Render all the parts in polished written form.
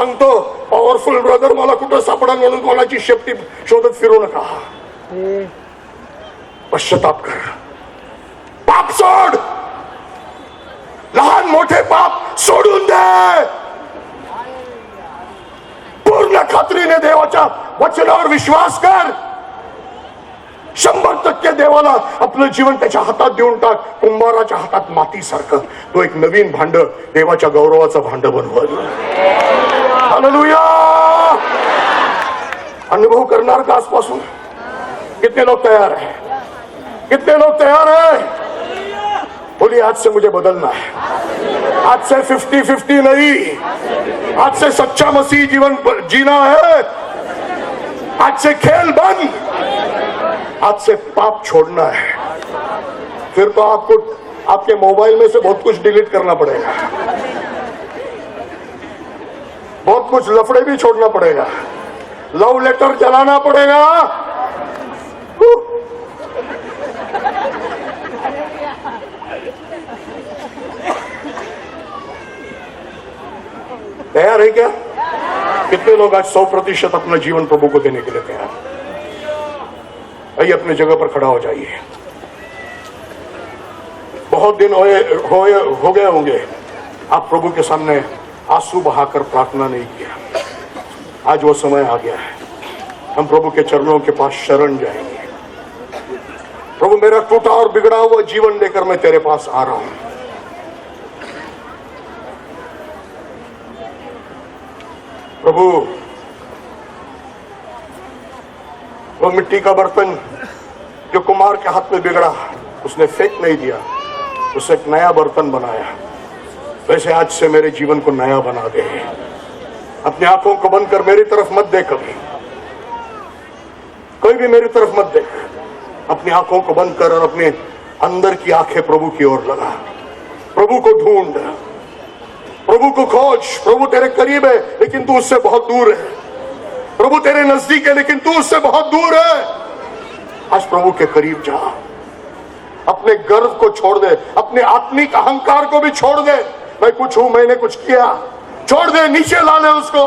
सांगतो, powerful brother मला कुठं सापडा म्हणून कोणाची शेपटी शोधत फिरू नका. पश्चाताप कर, पाप सोड, लहान मोठे पाप सोडून दे. पूर्ण खात्रीने देवाच्या वचनावर विश्वास कर. 100% देवाला आपलं जीवन त्याच्या हातात देऊन टाक. कुंभाराच्या हातात मातीसारखं तो एक नवीन भांड देवाच्या गौरवाचं भांड बनवल. हालेलुया. अनुभव करणार का आजपासून? कितने लोग तैयार हैं? कितने लोग तैयार हैं? बोलिए, आज से मुझे बदलना है. आज से 50-50 नहीं, आज से सच्चा मसीह जीवन जीना है. आज से खेल बंद, आज से पाप छोड़ना है. फिर तो आपको आपके मोबाइल में से बहुत कुछ डिलीट करना पड़ेगा, बहुत कुछ लफड़े भी छोड़ना पड़ेगा, लव लेटर जलाना पड़ेगा. तैयार है क्या? कितने लोग आज 100% अपना जीवन प्रभु को देने के लिए तैयार? आइए अपने जगह पर खड़ा हो जाइए. बहुत दिन हो गए होंगे आप प्रभु के सामने आंसू बहाकर प्रार्थना नहीं किया. आज वो समय आ गया है, हम प्रभु के चरणों के पास शरण जाएंगे. प्रभु, मेरा टूटा और बिगड़ा हुआ जीवन लेकर मैं तेरे पास आ रहा हूं. प्रभु, वो मिट्टी का बर्तन जो कुम्हार के हाथ में बिगड़ा, उसने फेंक नहीं दिया, उसे एक नया बर्तन बनाया. वैसे आज से मेरे जीवन को नया बना दे. अपनी आंखों को बंद कर मेरी तरफ मत देख. कभी कोई भी मेरी तरफ मत देख. अपनी आंखों को बंद कर और अपने अंदर की आंखें प्रभु की ओर लगा. प्रभु को ढूंढ, प्रभु को खोज. प्रभु तेरे करीब है लेकिन तू उससे बहुत दूर है. प्रभु तेरे नजदीक है लेकिन तू उससे बहुत दूर है. आज प्रभु के करीब जा. अपने गर्व को छोड़ दे, अपने आत्मिक अहंकार को भी छोड़ दे. मैं कुछ हूं, मैंने कुछ किया, छोड़ दे. नीचे ला ले उसको.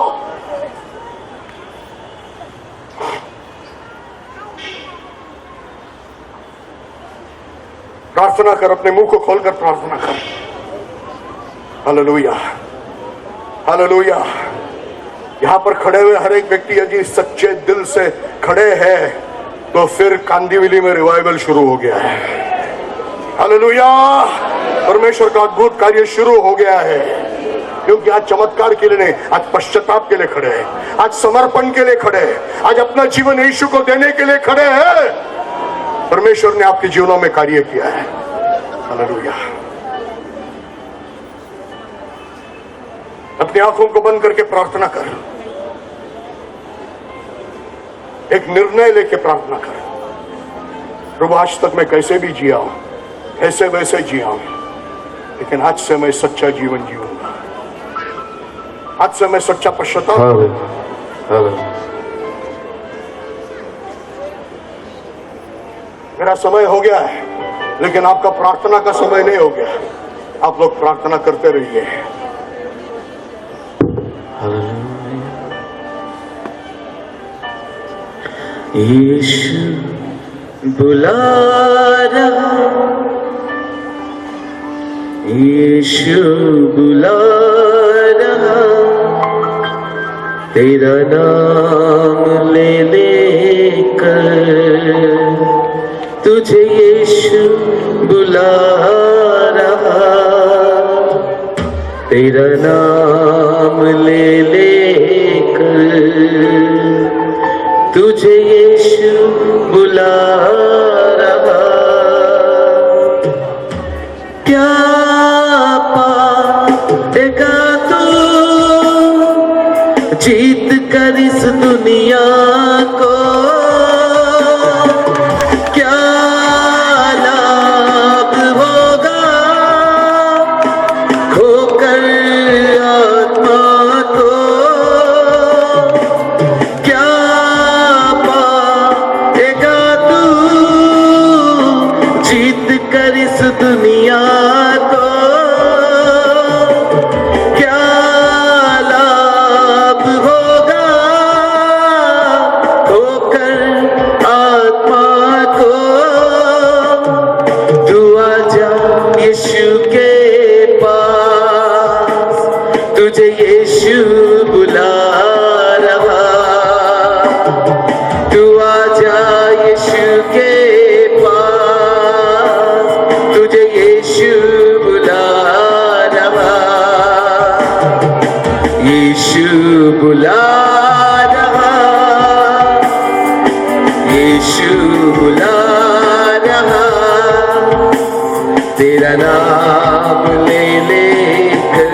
प्रार्थना कर, अपने मुंह को खोलकर प्रार्थना कर. Hallelujah, hallelujah. यहां पर खड़े हुए हर एक व्यक्ति यदि सच्चे दिल से खड़े हैं तो फिर कांदीवली में रिवाइवल शुरू हो गया है. हालेलुया. परमेश्वर का अद्भुत कार्य शुरू हो गया है, क्योंकि आज चमत्कार के लिए नहीं, आज पश्चाताप के लिए खड़े हैं, आज समर्पण के लिए खड़े हैं, आज अपना जीवन यीशु को देने के लिए खड़े हैं. परमेश्वर ने आपके जीवनों में कार्य किया है. हालेलुया. अपनी आंखों को बंद करके प्रार्थना कर. एक निर्णय लेके प्रार्थना कर. प्रभु, आज तक मैं कैसे भी जिया हूं, ऐसे वैसे जिया हूं, लेकिन आज से मैं सच्चा जीवन जीऊंगा. आज से मैं सच्चा पश्चाताप. मेरा समय हो गया है, लेकिन आपका प्रार्थना का समय नहीं हो गया. आप लोग प्रार्थना करते रहिए. यीशु बुला रहा, यीशु बुला रहा, तेरा नाम ले लेकर तुझे यीशु बुला रहा, तेरा नाम ले लेकर तुझे यीशु बुला रहा. क्या पाएगा तू जीत कर इस दुनिया को? क्या लाभ होगा खोकर आत्मा को? क्या पाएगा तू जीत कर इस दुनिया को? क्या लाभ यीशु बुला रहा, यीशु बुला रहा, तेरा नाम ले लेकर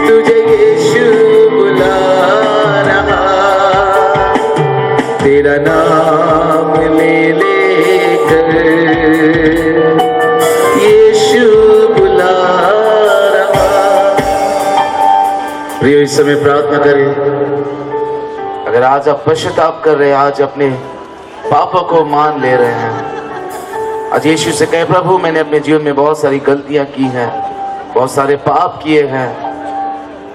तुझे यीशु बुला रहा, तेरा नाम ले लेकर यीशु बुला रहा। प्रिय, इस समय प्रार्थना करें। अगर आज आप पश्चाताप कर रहे हैं, आज अपने पापों को मान ले रहे हैं, आज यीशु से कहे, प्रभु मैंने अपने जीवन में बहुत सारी गलतियां की हैं, बहुत सारे पाप किए हैं,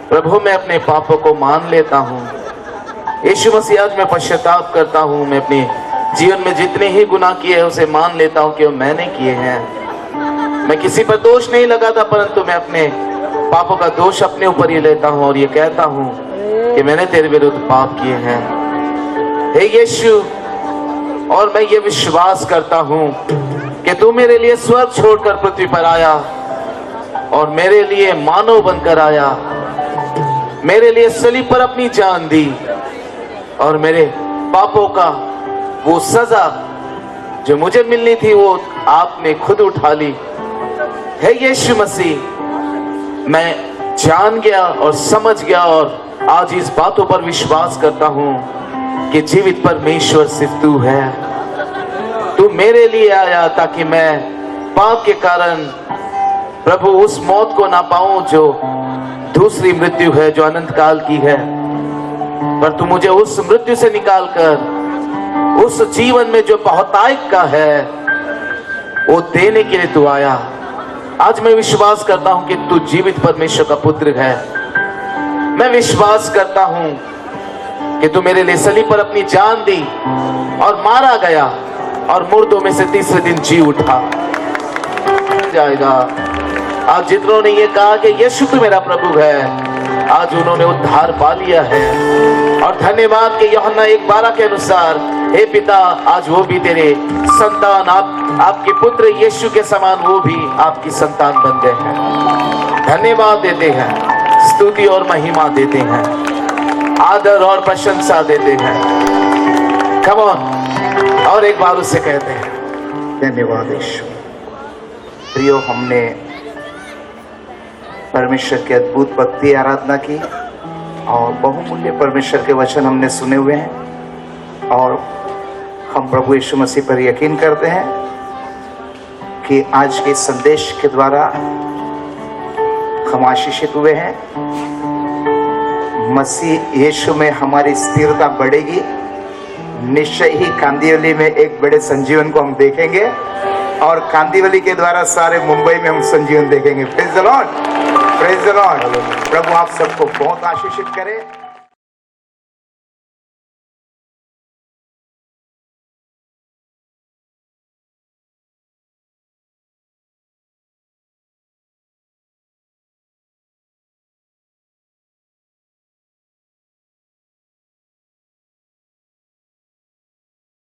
प्रभु मैं अपने पापों को मान लेता हूं। यीशु मसीह, आज मैं पश्चाताप करता हूं, मैं अपने जीवन में जितने ही गुनाह किए हैं उसे मान लेता हूं कि वो मैंने किए हैं। मैं किसी पर दोष नहीं लगाता, परंतु मैं अपने पापों का दोष अपने ऊपर ही लेता हूं और ये कहता हूं कि मैंने तेरे विरुद्ध पाप किए हैं। हे यीशु, और मैं ये विश्वास करता हूं कि तू मेरे लिए स्वर्ग छोड़कर पृथ्वी पर आया और मेरे लिए मानव बनकर आया, मेरे लिए सलीब पर अपनी जान दी और मेरे पापों का वो सजा जो मुझे मिलनी थी वो आपने खुद उठा ली। हे यीशु मसीह, मैं जान गया और समझ गया और आज इस बातों पर विश्वास करता हूं कि जीवित परमेश्वर सिर्फ तू है। तू मेरे लिए आया ताकि मैं पाप के कारण प्रभु उस मौत को ना पाऊं जो दूसरी मृत्यु है, जो अनंत काल की है, पर तू मुझे उस मृत्यु से निकालकर उस जीवन में जो बहुतायत का है वो देने के लिए तू आया। आज मैं विश्वास करता हूं कि तू जीवित परमेश्वर का पुत्र है। मैं विश्वास करता हूं कि तू मेरे लिए सलीब पर अपनी जान दी और मारा गया और मुर्दों में से तीसरे दिन जी उठा जाएगा। आज जितनों ने ये कहा कि यीशु तू मेरा प्रभु है, आज उन्होंने उद्धार पा लिया है। और धन्यवाद कि यूहन्ना 1:12 के अनुसार, हे पिता, आज वो भी तेरे संतान, आपके पुत्र यीशु के समान वो भी आपकी संतान बन गए हैं। धन्यवाद देते हैं, स्तुति और महिमा देते हैं, आदर और प्रशंसा देते हैं। कम ऑन, और एक बार उससे कहते हैं धन्यवाद यीशु। प्रियो, हमने परमेश्वर की अद्भुत भक्ति आराधना की और बहुमूल्य परमेश्वर के वचन हमने सुने हुए हैं और हम प्रभु यीशु मसीह पर यकीन करते हैं कि आज के संदेश के द्वारा हम आशीषित हुए हैं। मसीह यीशु में हमारी स्थिरता बढ़ेगी। निश्चय ही कांदिवली में एक बड़े संजीवन को हम देखेंगे और कांदिवली के द्वारा सारे मुंबई में हम संजीवन देखेंगे। Praise the lord, praise the lord. प्रभु आप सबको बहुत आशीषित करे।